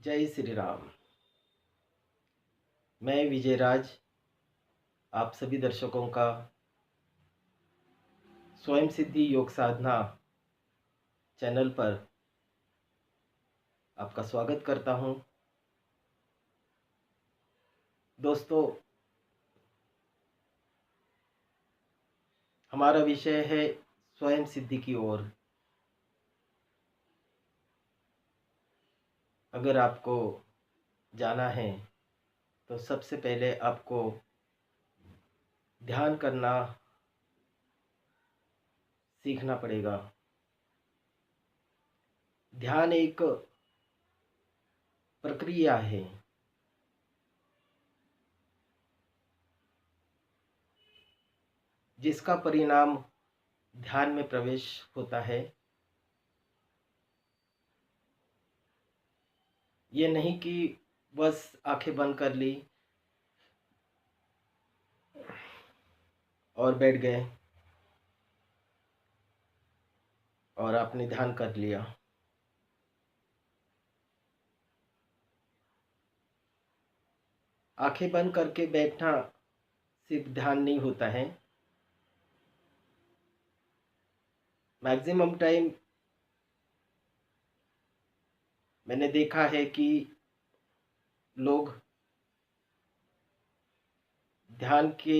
जय श्री राम। मैं विजय राज आप सभी दर्शकों का स्वयं सिद्धि योग साधना चैनल पर आपका स्वागत करता हूं। दोस्तों, हमारा विषय है स्वयं सिद्धि की ओर। अगर आपको जाना है तो सबसे पहले आपको ध्यान करना सीखना पड़ेगा। ध्यान एक प्रक्रिया है जिसका परिणाम ध्यान में प्रवेश होता है। ये नहीं कि बस आंखें बंद कर ली और बैठ गए और आपने ध्यान कर लिया। आंखें बंद करके बैठना सिर्फ ध्यान नहीं होता है। मैक्सिमम टाइम मैंने देखा है कि लोग ध्यान के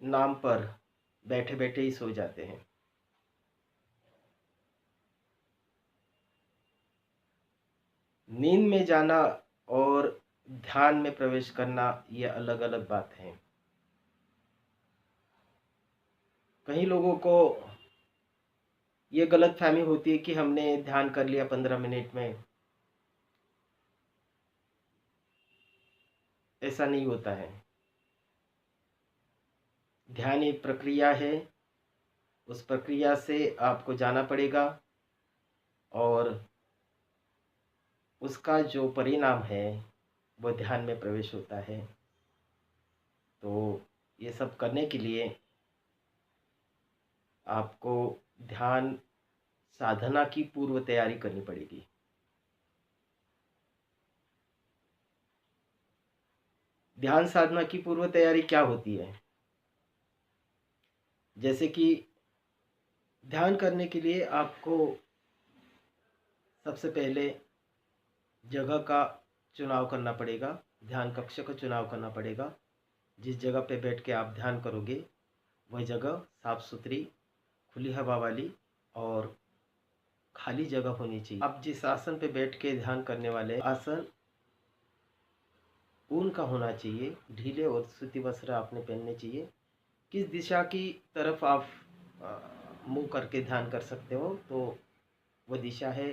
नाम पर बैठे बैठे ही सो जाते हैं। नींद में जाना और ध्यान में प्रवेश करना ये अलग अलग बात है। कई लोगों को ये गलतफहमी होती है कि हमने ध्यान कर लिया 15 मिनट में। ऐसा नहीं होता है। ध्यान एक प्रक्रिया है। उस प्रक्रिया से आपको जाना पड़ेगा और उसका जो परिणाम है वो ध्यान में प्रवेश होता है। तो ये सब करने के लिए आपको ध्यान साधना की पूर्व तैयारी करनी पड़ेगी। ध्यान साधना की पूर्व तैयारी क्या होती है? जैसे कि ध्यान करने के लिए आपको सबसे पहले जगह का चुनाव करना पड़ेगा। ध्यान कक्ष का चुनाव करना पड़ेगा। जिस जगह पे बैठ के आप ध्यान करोगे वह जगह साफ सुथरी, खुली हवा वाली और खाली जगह होनी चाहिए। आप जिस आसन पे बैठ के ध्यान करने वाले आसन ऊन का होना चाहिए। ढीले और सूती वस्त्र आपने पहनने चाहिए। किस दिशा की तरफ आप मुंह करके ध्यान कर सकते हो तो वह दिशा है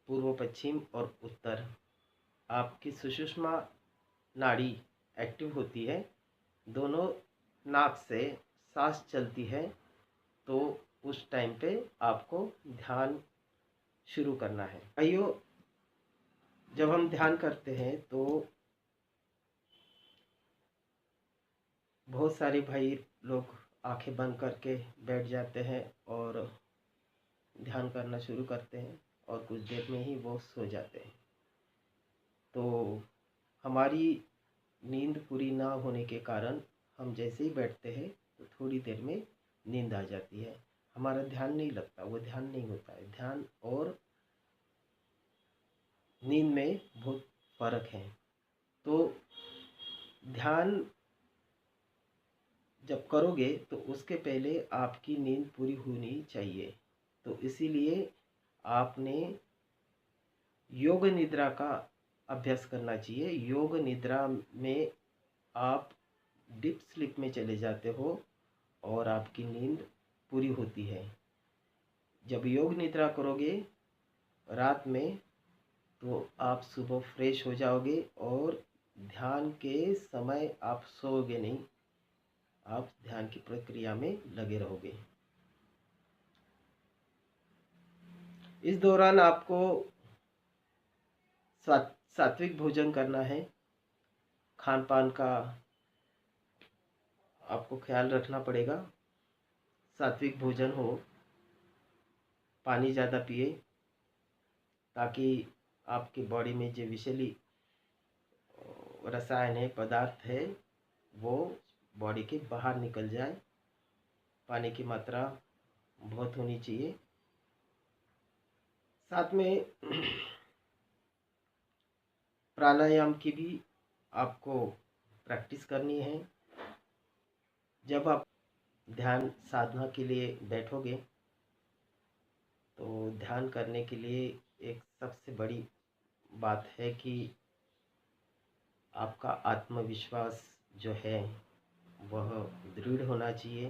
पूर्व, पश्चिम और उत्तर। आपकी सुषुम्ना नाड़ी एक्टिव होती है। दोनों नाक से सांस चलती है। तो उस टाइम पे आपको ध्यान शुरू करना है। भाइयों, जब हम ध्यान करते हैं तो बहुत सारे भाई लोग आंखें बंद करके बैठ जाते हैं और ध्यान करना शुरू करते हैं और कुछ देर में ही वो सो जाते हैं। तो हमारी नींद पूरी ना होने के कारण हम जैसे ही बैठते हैं तो थोड़ी देर में नींद आ जाती है। हमारा ध्यान नहीं लगता, वो ध्यान नहीं होता है। ध्यान और नींद में बहुत फर्क है। तो ध्यान जब करोगे तो उसके पहले आपकी नींद पूरी होनी चाहिए। तो इसीलिए आपने योग निद्रा का अभ्यास करना चाहिए। योग निद्रा में आप डीप स्लीप में चले जाते हो और आपकी नींद पूरी होती है। जब योग निद्रा करोगे रात में तो आप सुबह फ्रेश हो जाओगे और ध्यान के समय आप सोओगे नहीं, आप ध्यान की प्रक्रिया में लगे रहोगे। इस दौरान आपको सात्विक भोजन करना है। खान पान का आपको ख्याल रखना पड़ेगा। सात्विक भोजन हो, पानी ज़्यादा पिए ताकि आपकी बॉडी में जो विषैली रसायन है, पदार्थ है, वो बॉडी के बाहर निकल जाए। पानी की मात्रा बहुत होनी चाहिए। साथ में प्राणायाम की भी आपको प्रैक्टिस करनी है। जब आप ध्यान साधना के लिए बैठोगे तो ध्यान करने के लिए एक सबसे बड़ी बात है कि आपका आत्मविश्वास जो है वह दृढ़ होना चाहिए,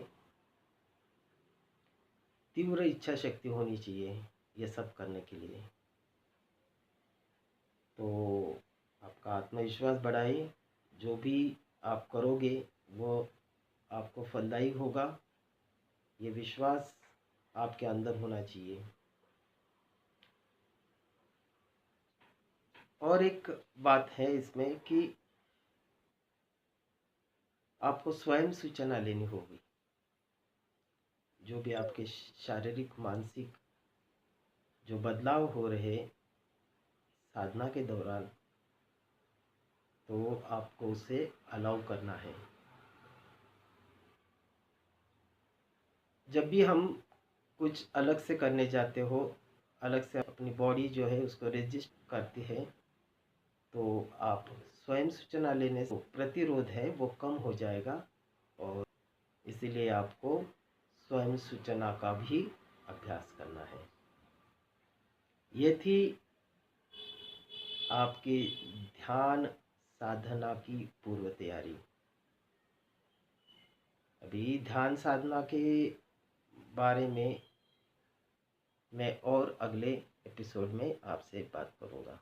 तीव्र इच्छा शक्ति होनी चाहिए ये सब करने के लिए। तो आपका आत्मविश्वास बढ़ाए, जो भी आप करोगे वो आपको फलदायी होगा, ये विश्वास आपके अंदर होना चाहिए। और एक बात है इसमें कि आपको स्वयं सूचना लेनी होगी। जो भी आपके शारीरिक मानसिक जो बदलाव हो रहे साधना के दौरान, तो आपको उसे अलाउ करना है। जब भी हम कुछ अलग से करने जाते हो, अलग से अपनी बॉडी जो है उसको रेजिस्ट करती है, तो आप स्वयं सूचना लेने से प्रतिरोध है वो कम हो जाएगा। और इसीलिए आपको स्वयं सूचना का भी अभ्यास करना है। ये थी आपकी ध्यान साधना की पूर्व तैयारी। अभी ध्यान साधना के बारे में मैं और अगले एपिसोड में आपसे बात करूँगा।